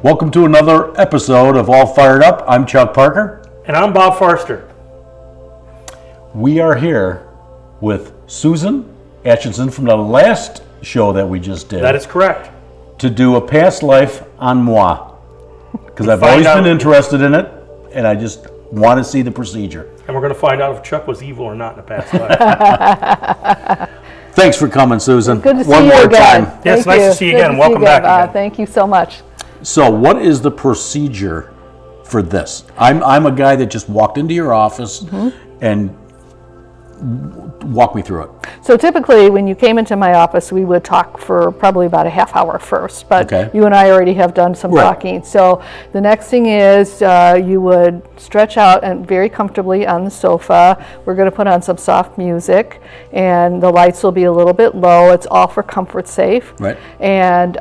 Welcome to another episode of All Fired Up. I'm Chuck Parker. And I'm Bob Forster. We are here with Susan Atchison from the last show that we just did. That is correct. To do a past life on moi. Because I've always been interested in it, and I just want to see the procedure. And we're going to find out if Chuck was evil or not in the past life. Thanks for coming, Susan. Good to see One you more again. time. Yeah, it's nice to see you again. Welcome back again. Thank you so much. So what is the procedure for this? I'm a guy that just walked into your office and walk me through it. So typically when you came into my office, we would talk for probably about a half hour first, but you and I already have done some talking. So the next thing is you would stretch out and very comfortably on the sofa. We're going to put on some soft music and the lights will be a little bit low. It's all for comfort safe. Right. And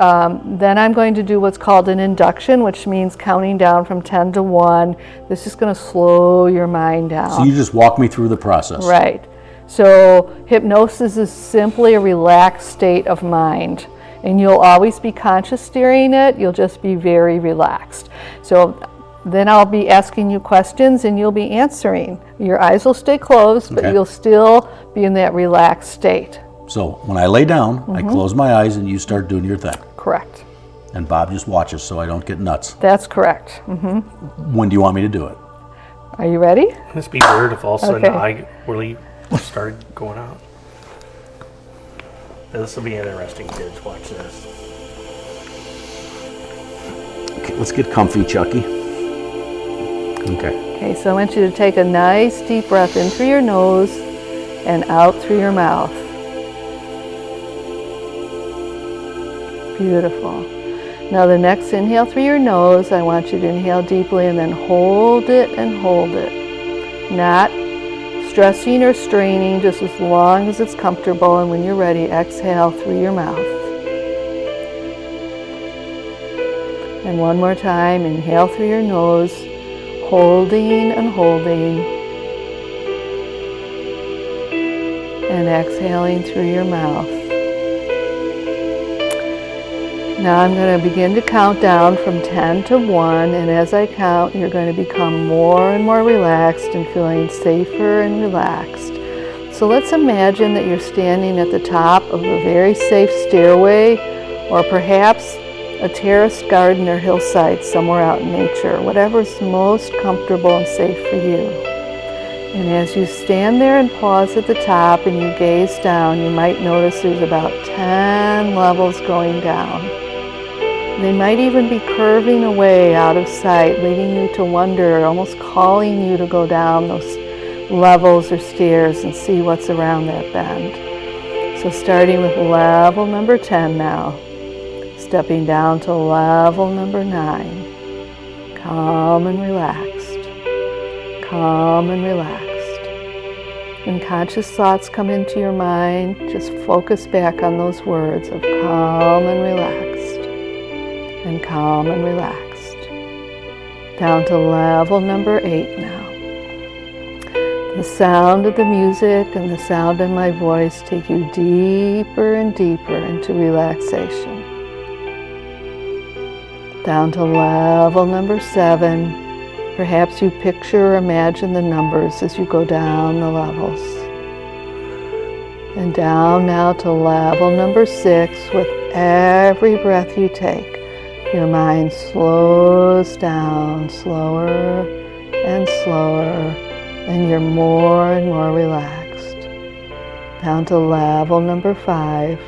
then I'm going to do what's called an induction, which means counting down from 10 to 1. This is going to slow your mind down. So you just walk me through the process. Right. So hypnosis is simply a relaxed state of mind, and you'll always be conscious during it. You'll just be very relaxed. So then I'll be asking you questions and you'll be answering. Your eyes will stay closed, but you'll still be in that relaxed state. So when I lay down, I close my eyes and you start doing your thing. Correct. And Bob just watches so I don't get nuts. That's correct. When do you want me to do it? Are you ready? This would be weird if all of a sudden I really started going out. This will be interesting, kids. Watch this. Okay, let's get comfy, Chucky. Okay. Okay, so I want you to take a nice deep breath in through your nose and out through your mouth. Beautiful. Now the next inhale through your nose, I want you to inhale deeply and then hold it and hold it. Not stressing or straining, just as long as it's comfortable, and when you're ready, exhale through your mouth. And one more time, inhale through your nose, holding and holding, and exhaling through your mouth. Now I'm going to begin to count down from 10 to 1, and as I count, you're going to become more and more relaxed and feeling safer and relaxed. So let's imagine that you're standing at the top of a very safe stairway, or perhaps a terraced garden or hillside somewhere out in nature, whatever's most comfortable and safe for you. And as you stand there and pause at the top and you gaze down, you might notice there's about 10 levels going down. They might even be curving away out of sight, leading you to wonder, almost calling you to go down those levels or stairs and see what's around that bend. So starting with level number 10 now, stepping down to level number 9. Calm and relaxed. Calm and relaxed. When conscious thoughts come into your mind, just focus back on those words of calm and relaxed. And calm and relaxed. Down to level number 8 now. The sound of the music and the sound of my voice take you deeper and deeper into relaxation. Down to level number 7. Perhaps you picture or imagine the numbers as you go down the levels. And down now to level number 6. With every breath you take, your mind slows down, slower and slower, and you're more and more relaxed. Down to level number 5.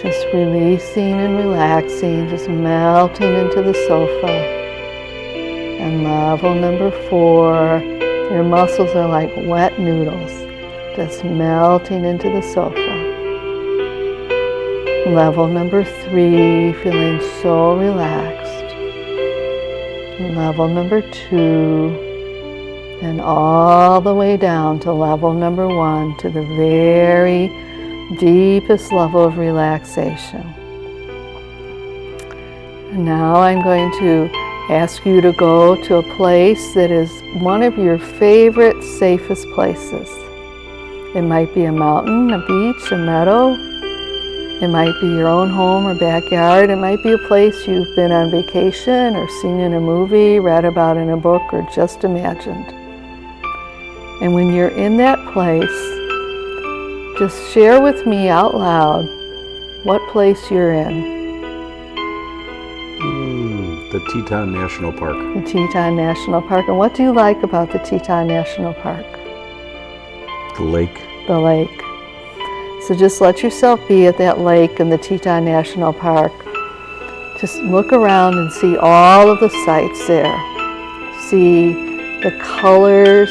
Just releasing and relaxing, just melting into the sofa. And level number 4, your muscles are like wet noodles, just melting into the sofa. Level number 3, feeling so relaxed. Level number 2, and all the way down to level number 1, to the very deepest level of relaxation. And now I'm going to ask you to go to a place that is one of your favorite, safest places. It might be a mountain, a beach, a meadow. It might be your own home or backyard. It might be a place you've been on vacation or seen in a movie, read about in a book, or just imagined. And when you're in that place, just share with me out loud what place you're in. The Teton National Park. The Teton National Park. And what do you like about the Teton National Park? The lake. The lake. So just let yourself be at that lake in the Teton National Park. Just look around and see all of the sights there. See the colors,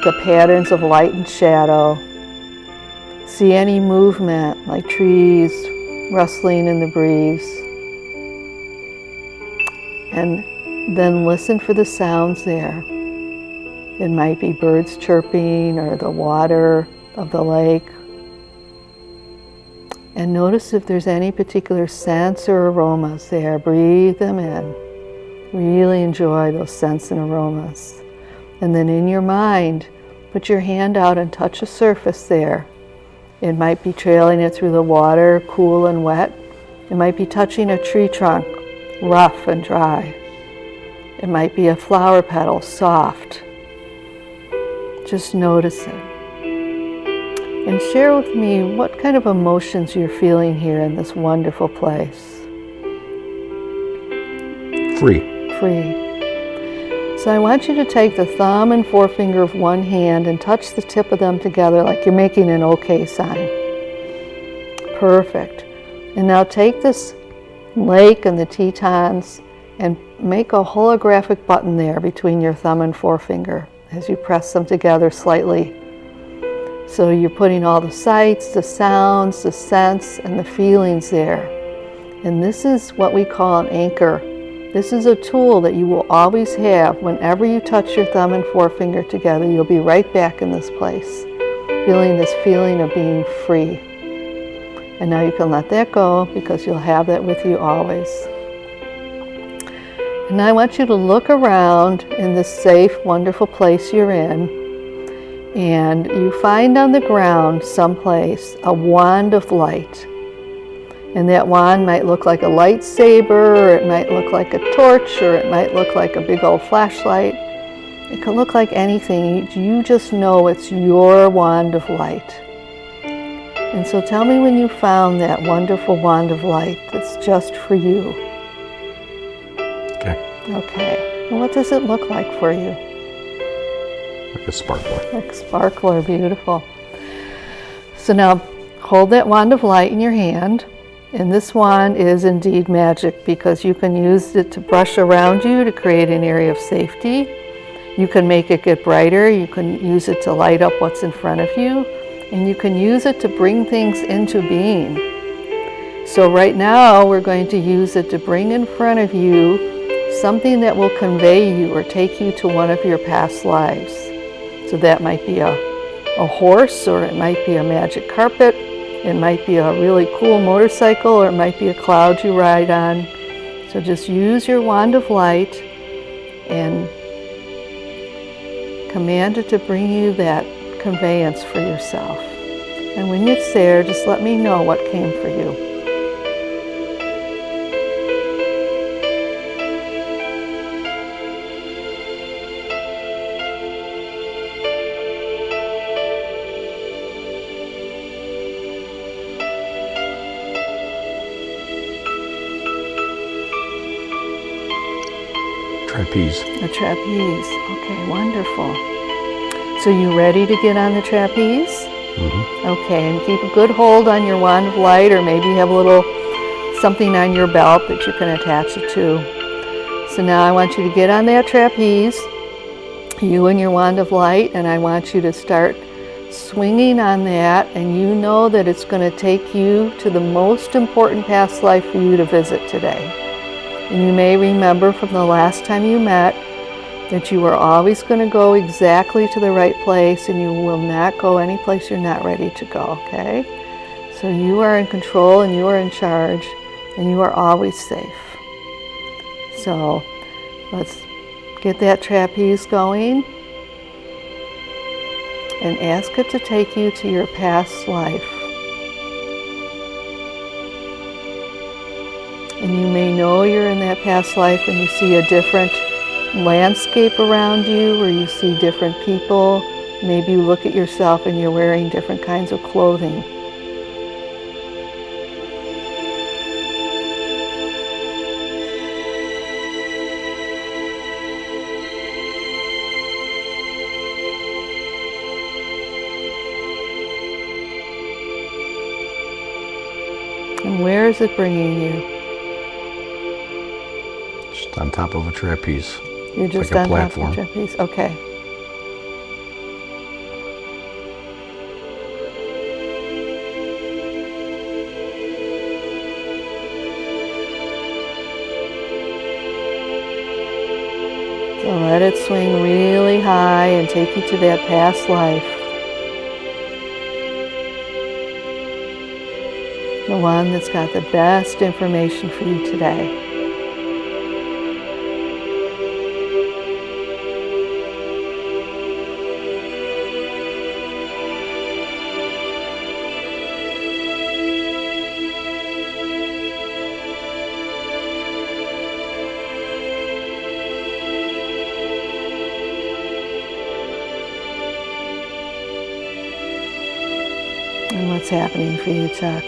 the patterns of light and shadow. See any movement, like trees rustling in the breeze. And then listen for the sounds there. It might be birds chirping or the water of the lake. And notice if there's any particular scents or aromas there. Breathe them in. Really enjoy those scents and aromas. And then in your mind, put your hand out and touch a surface there. It might be trailing it through the water, cool and wet. It might be touching a tree trunk, rough and dry. It might be a flower petal, soft. Just notice it. And share with me what kind of emotions you're feeling here in this wonderful place. Free. So I want you to take the thumb and forefinger of one hand and touch the tip of them together like you're making an OK sign. Perfect. And now take this lake and the Tetons and make a holographic button there between your thumb and forefinger as you press them together slightly. So you're putting all the sights, the sounds, the scents, and the feelings there. And this is what we call an anchor. This is a tool that you will always have. Whenever you touch your thumb and forefinger together, you'll be right back in this place, feeling this feeling of being free. And now you can let that go because you'll have that with you always. And I want you to look around in this safe, wonderful place you're in. And you find on the ground someplace a wand of light. And that wand might look like a lightsaber, or it might look like a torch, or it might look like a big old flashlight. It could look like anything. You just know it's your wand of light. And so tell me when you found that wonderful wand of light that's just for you. Okay. And what does it look like for you? Like a sparkler. Like a sparkler, beautiful. So now hold that wand of light in your hand. And this wand is indeed magic because you can use it to brush around you to create an area of safety. You can make it get brighter. You can use it to light up what's in front of you. And you can use it to bring things into being. So right now we're going to use it to bring in front of you something that will convey you or take you to one of your past lives. So that might be a horse, or it might be a magic carpet. It might be a really cool motorcycle, or it might be a cloud you ride on. So just use your wand of light and command it to bring you that conveyance for yourself. And when it's there, just let me know what came for you. Trapeze. A trapeze. Okay, wonderful. So you ready to get on the trapeze? Mm-hmm. Okay, and keep a good hold on your wand of light, or maybe you have a little something on your belt that you can attach it to. So now I want you to get on that trapeze, you and your wand of light, and I want you to start swinging on that, and you know that it's going to take you to the most important past life for you to visit today. And you may remember from the last time you met that you are always going to go exactly to the right place, and you will not go any place you're not ready to go, okay? So you are in control and you are in charge, and you are always safe. So let's get that trapeze going and ask it to take you to your past life. And you may know you're in that past life when you see a different landscape around you, or you see different people. Maybe you look at yourself and you're wearing different kinds of clothing. And where is it bringing you? Just on top of a trapeze. You're just like a on platform. top of the trapeze. Okay. So let it swing really high and take you to that past life. The one that's got the best information for you today. And what's happening for you, Chuck?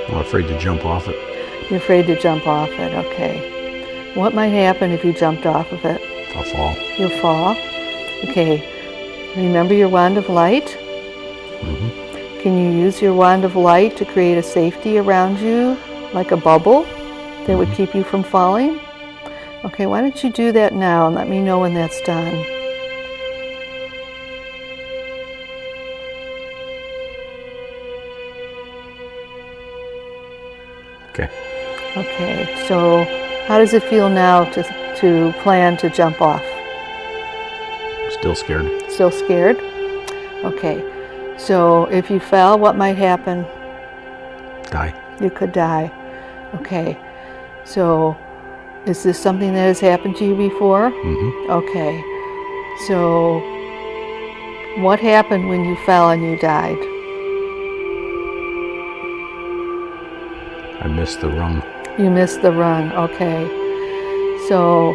I'm afraid to jump off it. You're afraid to jump off it, okay. What might happen if you jumped off of it? I'll fall. You'll fall? Okay. Remember your wand of light? Mm-hmm. Can you use your wand of light to create a safety around you, like a bubble that would keep you from falling? Okay, why don't you do that now and let me know when that's done. Okay. Okay, so how does it feel now to plan to jump off? Still scared. Still scared? Okay, so if you fell, what might happen? Die. You could die. Okay, so is this something that has happened to you before? Mm-hmm. Okay, so what happened when you fell and you died? I missed the rung. You missed the run, okay. So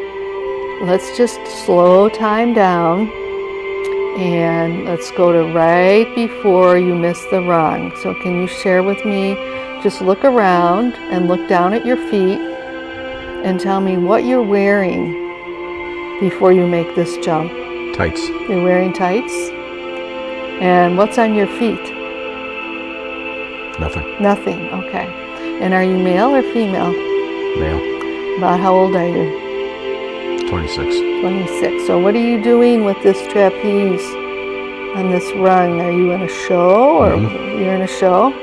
let's just slow time down and let's go to right before you miss the rung. So can you share with me, just look around and look down at your feet and tell me what you're wearing before you make this jump. Tights. You're wearing tights? And what's on your feet? Nothing. Nothing, okay. And are you male or female? Male. About how old are you? 26. 26. So what are you doing with this trapeze on this rung? Are you in a show or you're in a show?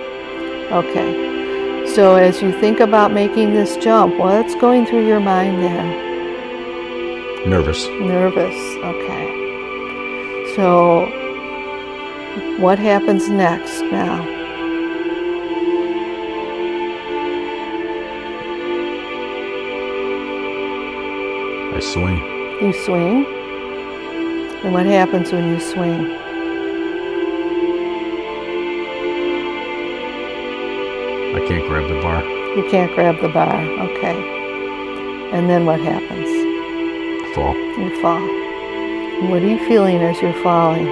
Okay. So as you think about making this jump, what's going through your mind there? Nervous. Nervous. Okay. So what happens next now? I swing. You swing. And what happens when you swing? I can't grab the bar. You can't grab the bar. Okay. And then what happens? Fall. You fall. And what are you feeling as you're falling?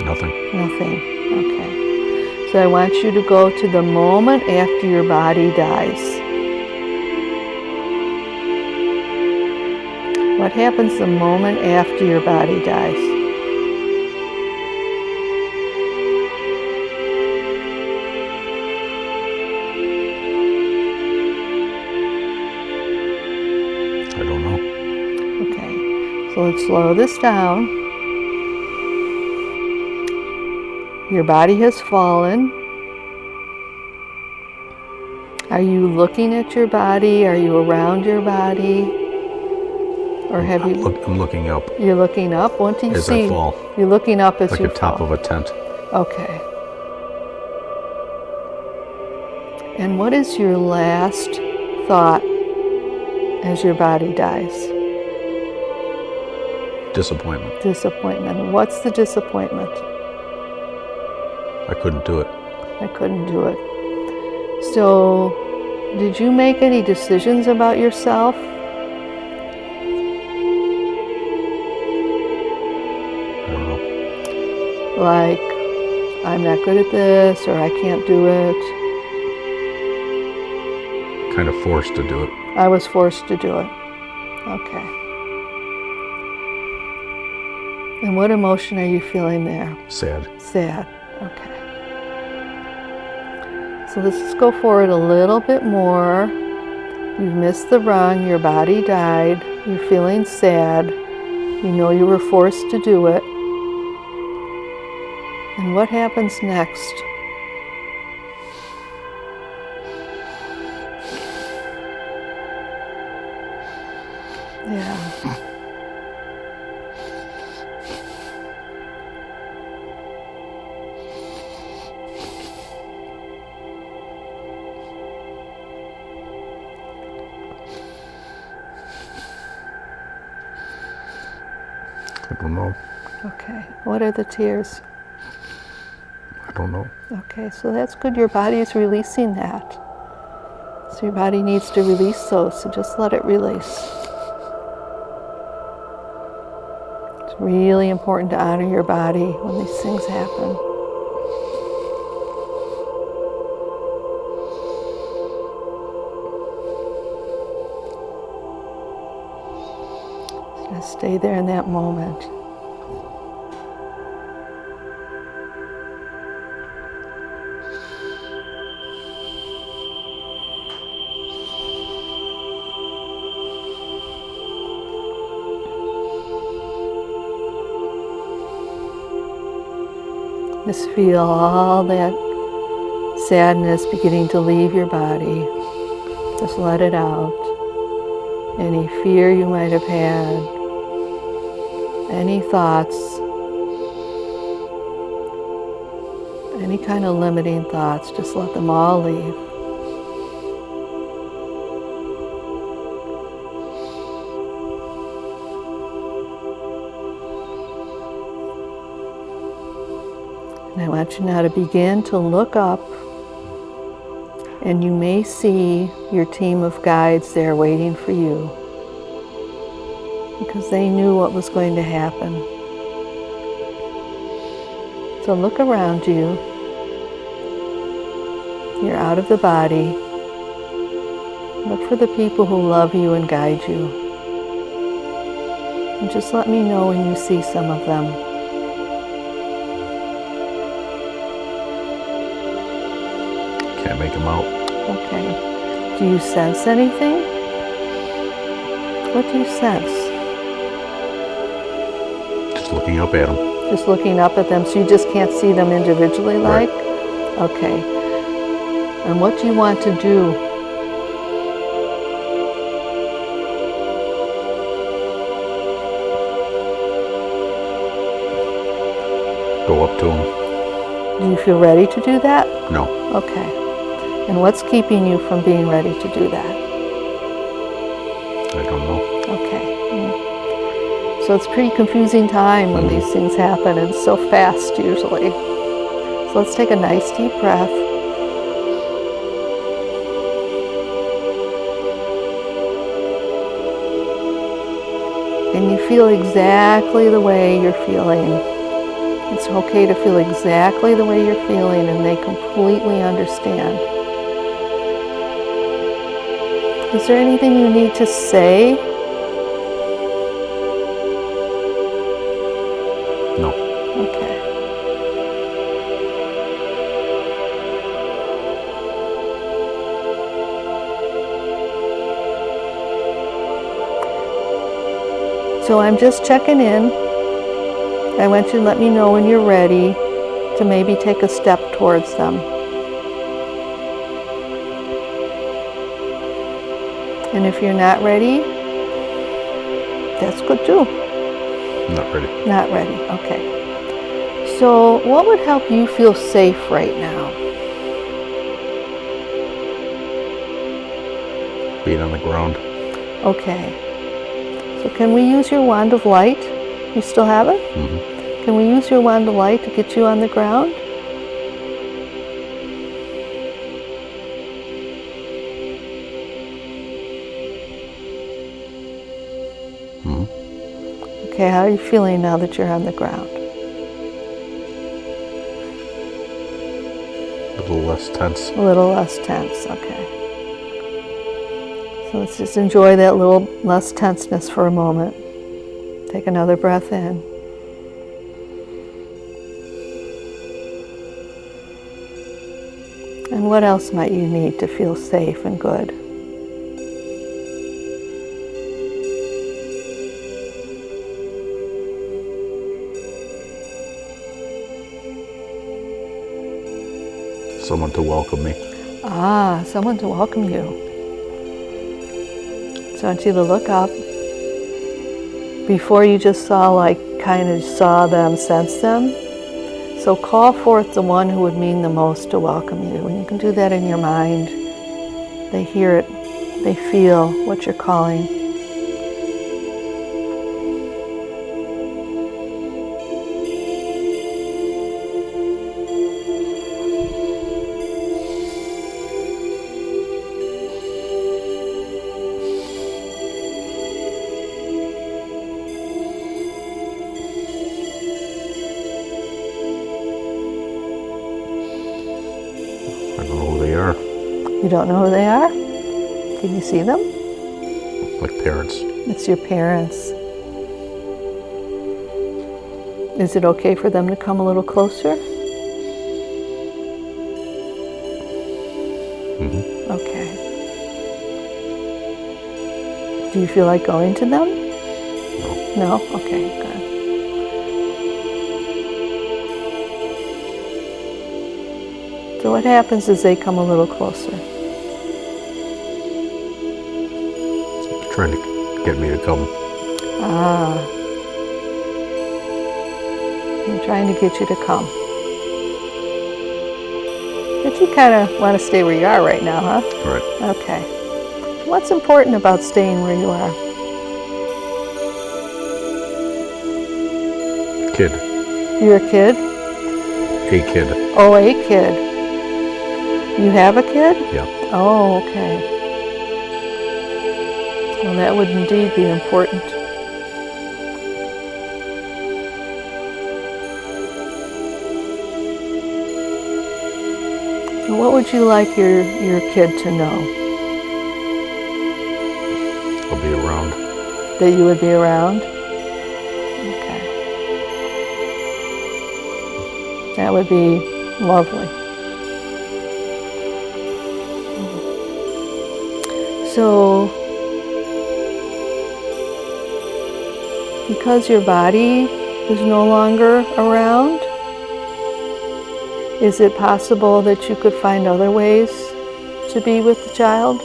Nothing. Nothing. Okay. So I want you to go to the moment after your body dies. What happens the moment after your body dies? I don't know. Okay. So let's slow this down. Your body has fallen. Are you looking at your body? Are you around your body? Or have you... I'm looking up You're looking up? What do you as see? I fall. You're looking up as Like you the top fall. of a tent. Okay. And what is your last thought as your body dies? Disappointment. Disappointment. What's the disappointment? I couldn't do it. I couldn't do it. So, did you make any decisions about yourself? I don't know. Like, I'm not good at this, or I can't do it. Kind of forced to do it. I was forced to do it. Okay. And what emotion are you feeling there? Sad. Sad. Okay. So let's just go forward a little bit more. You've missed the rung, your body died, you're feeling sad, you know you were forced to do it. And what happens next? Yeah. I don't know. Okay. What are the tears? I don't know. Okay, so that's good. Your body is releasing that. So your body needs to release those, so just let it release. It's really important to honor your body when these things happen. Just stay there in that moment. Just feel all that sadness beginning to leave your body. Just let it out. Any fear you might have had, any thoughts, any kind of limiting thoughts, just let them all leave. And I want you now to begin to look up, and you may see your team of guides there waiting for you because they knew what was going to happen. So look around you. You're out of the body. Look for the people who love you and guide you. And just let me know when you see some of them. Can't make them out. Okay. Do you sense anything? What do you sense? Just looking up at them. Just looking up at them, so you just can't see them individually, like? Right. Okay. And what do you want to do? Go up to them. Do you feel ready to do that? No. Okay. And what's keeping you from being ready to do that? I don't know. Okay. So it's a pretty confusing time when these things happen, and so fast usually. So let's take a nice deep breath. And you feel exactly the way you're feeling. It's okay to feel exactly the way you're feeling, and they completely understand. Is there anything you need to say? No. Okay. So I'm just checking in. I want you to let me know when you're ready to maybe take a step towards them. And if you're not ready, that's good too. Not ready. Not ready, okay. So what would help you feel safe right now? Being on the ground. Okay. So can we use your wand of light? You still have it? Mm-hmm. Can we use your wand of light to get you on the ground? Okay, how are you feeling now that you're on the ground? A little less tense. A little less tense, okay. So let's just enjoy that little less tenseness for a moment. Take another breath in. And what else might you need to feel safe and good? Someone to welcome me. Ah, someone to welcome you. So I want you to look up. Before you just kind of saw them, sense them. So call forth the one who would mean the most to welcome you. And you can do that in your mind. They hear it. They feel what you're calling. I don't know who they are. You don't know who they are? Can you see them? Like parents. It's your parents. Is it okay for them to come a little closer? Mm-hmm. Okay. Do you feel like going to them? No. No? Okay, good. So what happens is they come a little closer. They're trying to get me to come. Ah. I'm trying to get you to come. But you kind of want to stay where you are right now, huh? Right. Okay. What's important about staying where you are? Kid. You're a kid? A kid. Oh, a kid. You have a kid? Yeah. Oh, okay. Well, that would indeed be important. So what would you like your kid to know? I'll be around. That you would be around? Okay. That would be lovely. So, because your body is no longer around, is it possible that you could find other ways to be with the child?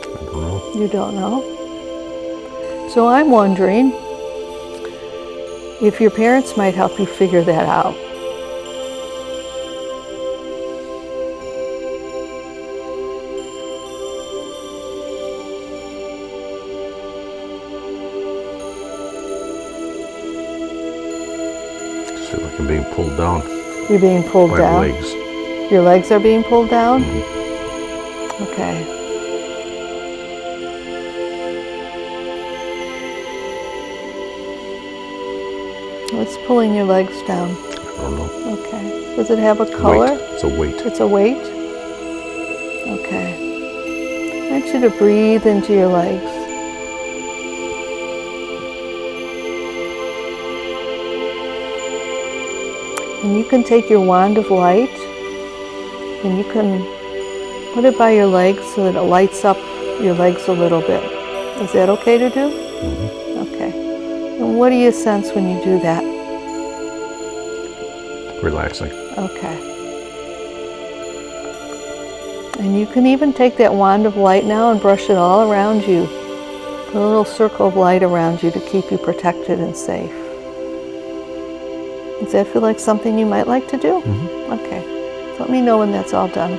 I don't know. You don't know? So I'm wondering if your parents might help you figure that out. I feel like I'm being pulled down. You're being pulled by down? legs. Your legs are being pulled down? Mm-hmm. Okay. What's pulling your legs down? I don't know. Okay. Does it have a color? Weight. It's a weight. It's a weight? Okay. I want you to breathe into your legs. And you can take your wand of light and you can put it by your legs so that it lights up your legs a little bit. Is that okay to do? Mm-hmm. Okay. And what do you sense when you do that? Relaxing. Okay. And you can even take that wand of light now and brush it all around you. Put a little circle of light around you to keep you protected and safe. Does that feel like something you might like to do? Mm-hmm. Okay. So let me know when that's all done.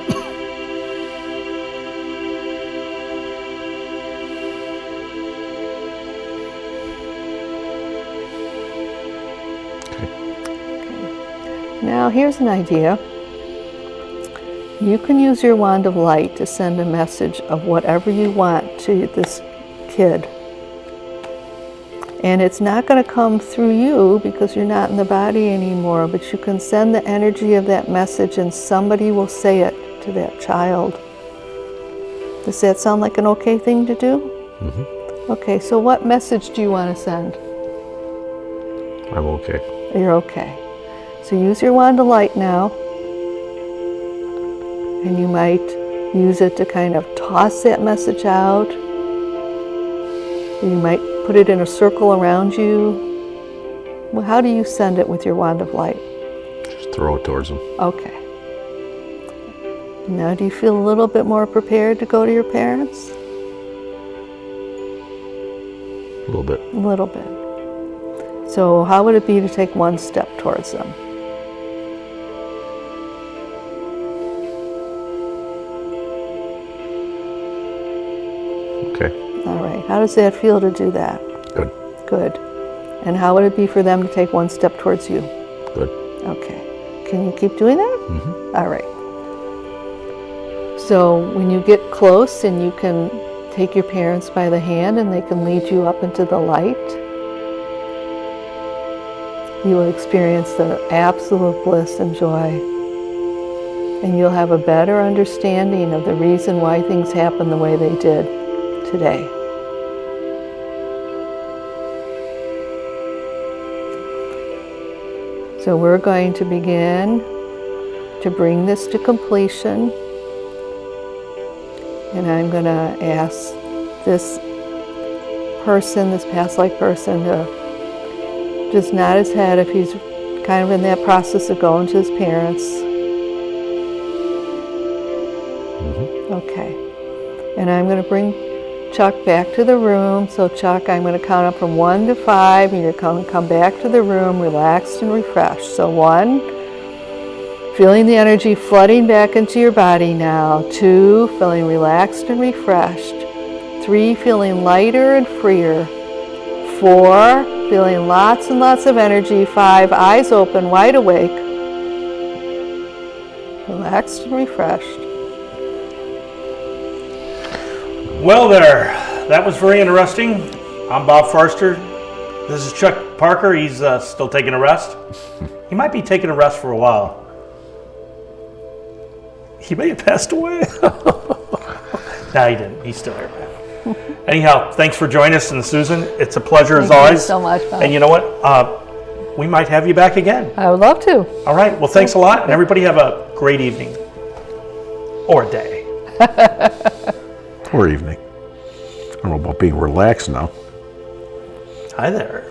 Okay. Now here's an idea. You can use your wand of light to send a message of whatever you want to this kid. And it's not going to come through you because you're not in the body anymore, but you can send the energy of that message and somebody will say it to that child. Does that sound like an okay thing to do? Mm-hmm. Okay, so what message do you want to send? I'm okay. You're okay. So use your wand of light now. And you might use it to kind of toss that message out. You might put it in a circle around you. Well, how do you send it with your wand of light? Just throw it towards them. Okay. Now do you feel a little bit more prepared to go to your parents? A little bit. A little bit. So how would it be to take one step towards them? Okay. All right. How does that feel to do that? Good. Good. And how would it be for them to take one step towards you? Good. Okay. Can you keep doing that? Mm-hmm. All right. So when you get close and you can take your parents by the hand and they can lead you up into the light, you will experience the absolute bliss and joy. And you'll have a better understanding of the reason why things happen the way they did today. So we're going to begin to bring this to completion. And I'm going to ask this person, this past life person, to just nod his head if he's kind of in that process of going to his parents. Mm-hmm. Okay. And I'm going to bring Chuck back to the room. So Chuck, I'm going to count up from 1 to 5, and you're going to come back to the room relaxed and refreshed. So 1, feeling the energy flooding back into your body now. 2, feeling relaxed and refreshed. 3, feeling lighter and freer. 4, feeling lots and lots of energy. 5, eyes open, wide awake. Relaxed and refreshed. Well there, that was very interesting. I'm Bob Forster. This is Chuck Parker. He's still taking a rest. He might be taking a rest for a while. He may have passed away. No, he didn't. He's still here, man. Anyhow, thanks for joining us, and Susan, it's a pleasure as always. Thank you so much, Bob. And you know what? We might have you back again. I would love to. All right. Well, thanks a lot, and everybody have a great evening or a day. Or evening. I don't know about being relaxed now. Hi there.